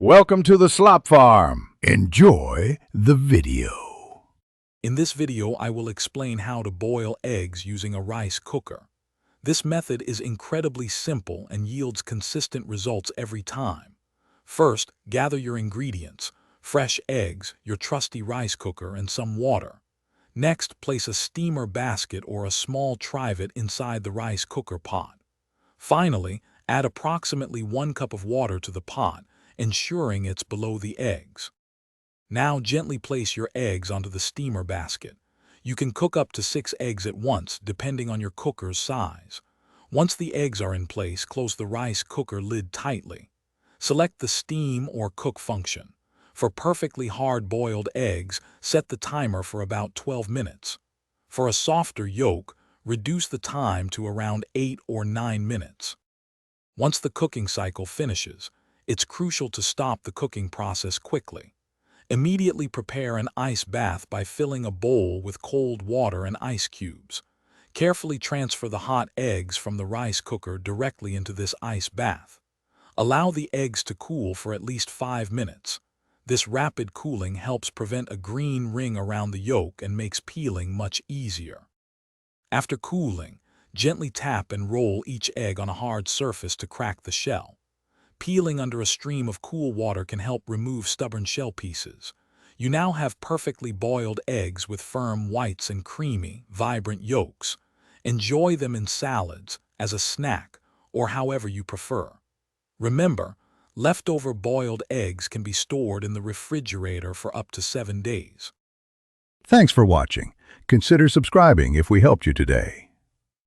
Welcome to the Slop Farm. Enjoy the video. In this video, I will explain how to boil eggs using a rice cooker. This method is incredibly simple and yields consistent results every time. First, gather your ingredients: fresh eggs, your trusty rice cooker, and some water. Next, place a steamer basket or a small trivet inside the rice cooker pot. Finally, add approximately 1 cup of water to the pot, ensuring it's below the eggs. Now gently place your eggs onto the steamer basket. You can cook up to 6 eggs at once, depending on your cooker's size. Once the eggs are in place, close the rice cooker lid tightly. Select the steam or cook function. For perfectly hard-boiled eggs, set the timer for about 12 minutes. For a softer yolk, reduce the time to around 8 or 9 minutes. Once the cooking cycle finishes, it's crucial to stop the cooking process quickly. Immediately prepare an ice bath by filling a bowl with cold water and ice cubes. Carefully transfer the hot eggs from the rice cooker directly into this ice bath. Allow the eggs to cool for at least 5 minutes. This rapid cooling helps prevent a green ring around the yolk and makes peeling much easier. After cooling, gently tap and roll each egg on a hard surface to crack the shell. Peeling under a stream of cool water can help remove stubborn shell pieces. You now have perfectly boiled eggs with firm whites and creamy, vibrant yolks. Enjoy them in salads, as a snack, or however you prefer. Remember, leftover boiled eggs can be stored in the refrigerator for up to 7 days. Thanks for watching. Consider subscribing if we helped you today.